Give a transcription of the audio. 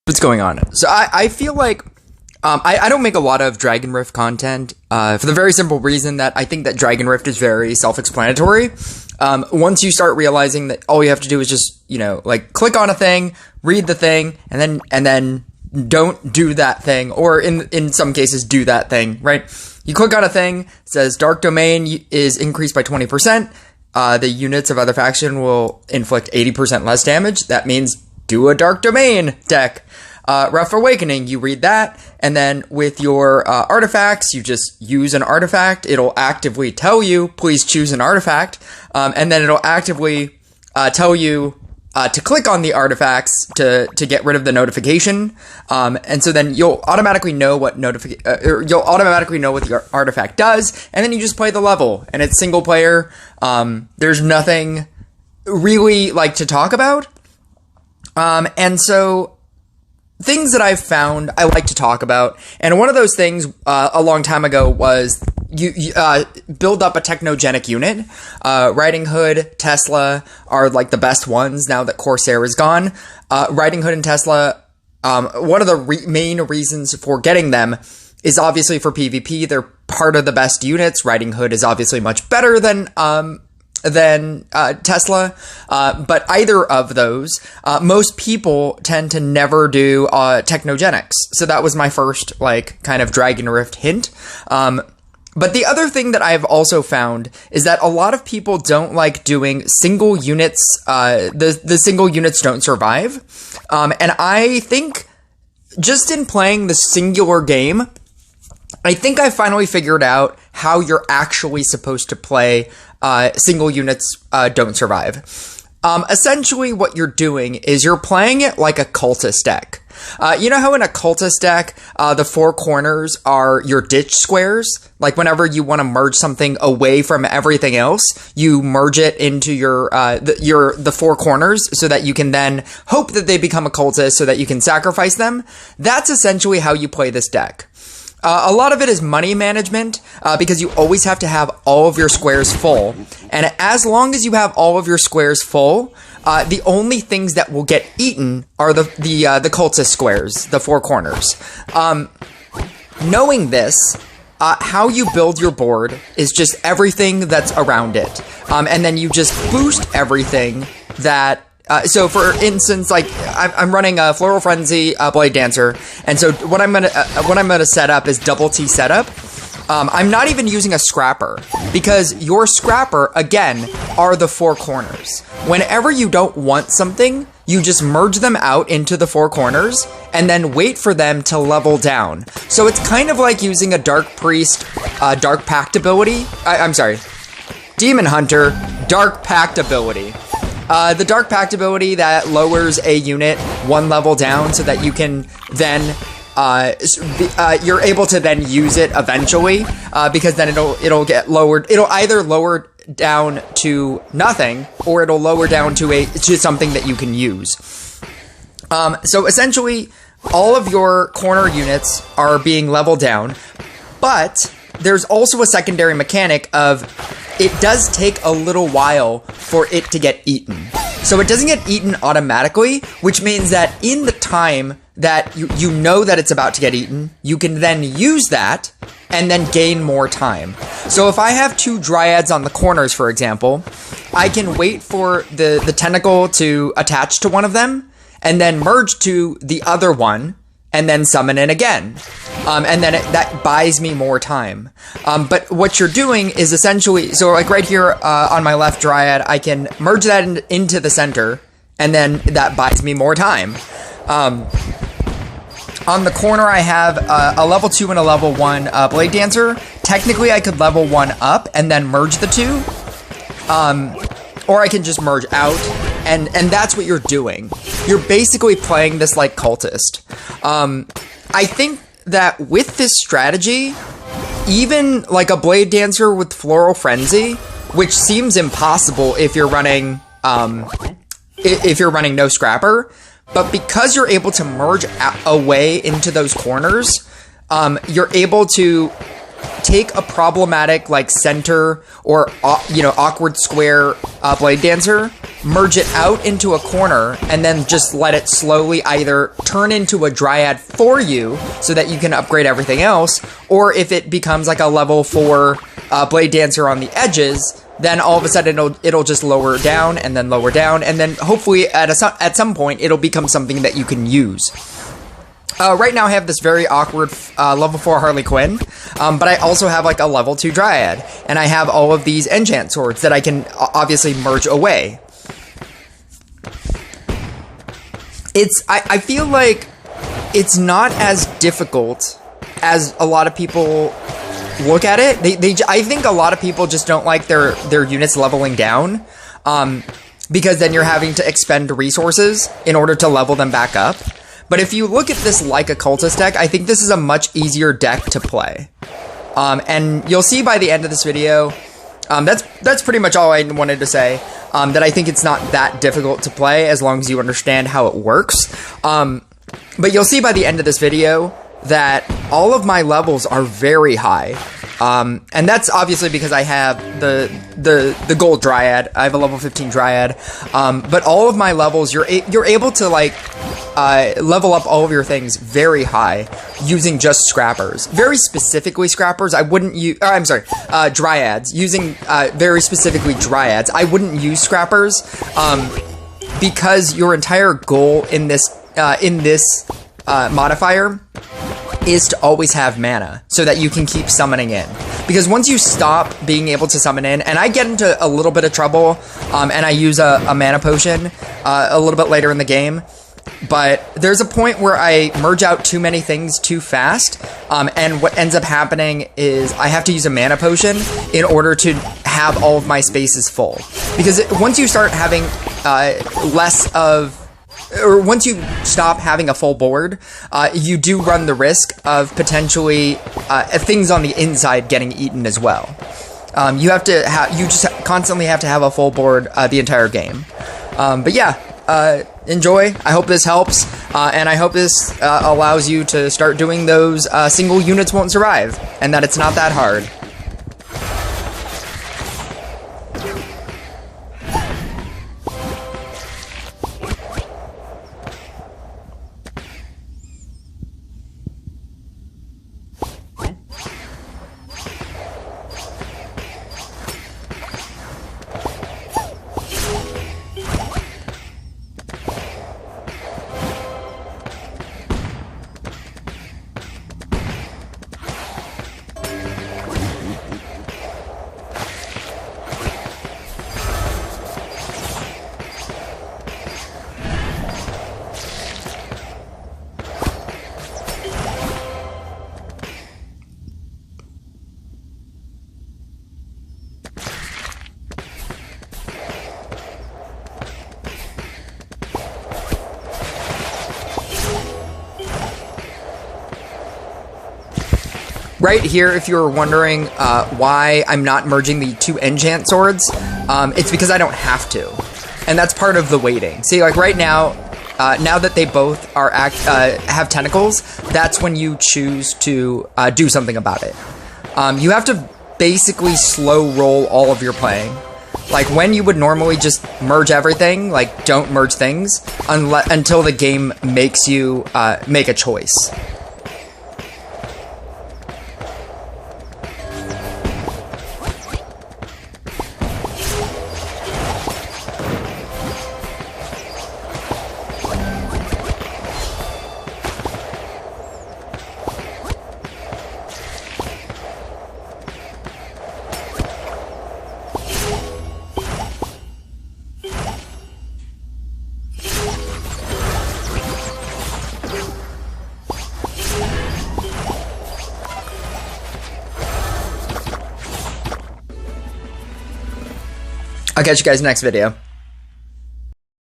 What's going on? So I feel like I don't make a lot of Dragon Rift content for the very simple reason that I think that Dragon Rift is very self-explanatory. Once you start realizing that all you have to do is just, like click on a thing, read the thing, and then don't do that thing, or in some cases do that thing, right? You click on a thing, it says Dark Domain is increased by 20%. The units of other faction will inflict 80% less damage. That means do a Dark Domain deck. Rough Awakening, you read that, and then with your artifacts, you just use an artifact. It'll actively tell you, please choose an artifact, and then it'll actively tell you to click on the artifacts to get rid of the notification, and so then you'll automatically know what you'll automatically know what the artifact does, and then you just play the level, and it's single player. There's nothing really like to talk about, and so things that I've found I like to talk about, and one of those things a long time ago was you build up a technogenic unit. Riding Hood, Tesla are like the best ones now that Corsair is gone. Riding Hood and Tesla, one of the main reasons for getting them is obviously for PvP. They're part of the best units. Riding Hood is obviously much better than Tesla, but either of those, most people tend to never do technogenics. So that was my first kind of Dragon Rift hint. But the other thing that I've also found is that a lot of people don't like doing single units. The single units don't survive, and I think just in playing the singular game, I think I finally figured out how you're actually supposed to play single units don't survive. Essentially what you're doing is you're playing it like a cultist deck. You know how in a cultist deck, the four corners are your ditch squares? Like whenever you want to merge something away from everything else, you merge it into the four corners so that you can then hope that they become a cultist so that you can sacrifice them. That's essentially how you play this deck. A lot of it is money management, because you always have to have all of your squares full. And as long as you have all of your squares full, the only things that will get eaten are the cultist squares, the four corners. Knowing this, how you build your board is just everything that's around it. And then you just boost everything that... so for instance, I'm running a Floral Frenzy Blade Dancer, and so what I'm gonna set up is double T setup. I'm not even using a scrapper, because your scrapper again are the four corners. Whenever you don't want something, you just merge them out into the four corners and then wait for them to level down. So it's kind of like using a Dark Priest, Dark Pact ability. I'm sorry, Demon Hunter Dark Pact ability. The Dark Pact ability that lowers a unit one level down so that you can then, you're able to then use it eventually, because then it'll get lowered. It'll either lower down to nothing, or it'll lower down to something that you can use. So essentially, all of your corner units are being leveled down, but there's also a secondary mechanic of it does take a little while for it to get eaten. So it doesn't get eaten automatically, which means that in the time that you know that it's about to get eaten, you can then use that and then gain more time. So if I have two Dryads on the corners, for example, I can wait for the tentacle to attach to one of them and then merge to the other one and then summon it again. And then that buys me more time. But what you're doing is essentially, so like right here on my left Dryad, I can merge that into the center, and then that buys me more time. On the corner, I have a level 2 and a level 1 Blade Dancer. Technically, I could level 1 up and then merge the two. Or I can just merge out, and that's what you're doing. You're basically playing this like cultist. I think that with this strategy, even like a Blade Dancer with Floral Frenzy, which seems impossible if you're running no scrapper, but because you're able to merge away into those corners, you're able to take a problematic like center or awkward square Blade Dancer, merge it out into a corner, and then just let it slowly either turn into a Dryad for you so that you can upgrade everything else, or if it becomes like a level 4 Blade Dancer on the edges, then all of a sudden it'll just lower down, and then lower down, and then hopefully at some point it'll become something that you can use. Right now I have this very awkward level 4 Harley Quinn, but I also have like a level 2 Dryad, and I have all of these enchant swords that I can obviously merge away. I feel like it's not as difficult as a lot of people look at it. I think a lot of people just don't like their units leveling down, because then you're having to expend resources in order to level them back up. But if you look at this like a cultist deck, I think this is a much easier deck to play. And you'll see by the end of this video, that's pretty much all I wanted to say, that I think it's not that difficult to play as long as you understand how it works. But you'll see by the end of this video that all of my levels are very high. And that's obviously because I have the gold Dryad. I have a level 15 Dryad. But all of my levels, you're able to like level up all of your things very high using just scrappers. Very specifically scrappers. I wouldn't use, I'm sorry, Dryads. Using very specifically Dryads. I wouldn't use scrappers because your entire goal in this modifier is to always have mana so that you can keep summoning in. Because once you stop being able to summon in, and I get into a little bit of trouble, and I use a mana potion a little bit later in the game, but there's a point where I merge out too many things too fast, and what ends up happening is I have to use a mana potion in order to have all of my spaces full. Because once you start having once you stop having a full board, you do run the risk of potentially things on the inside getting eaten as well. You just constantly have to have a full board the entire game. But yeah, enjoy. I hope this helps, and I hope this allows you to start doing those single units won't survive, and that it's not that hard. Right here, if you're wondering why I'm not merging the 2 enchant swords, it's because I don't have to. And that's part of the waiting. See, like right now, now that they both are have tentacles, that's when you choose to do something about it. You have to basically slow roll all of your playing. Like when you would normally just merge everything, like don't merge things until the game makes you make a choice. I'll catch you guys next video.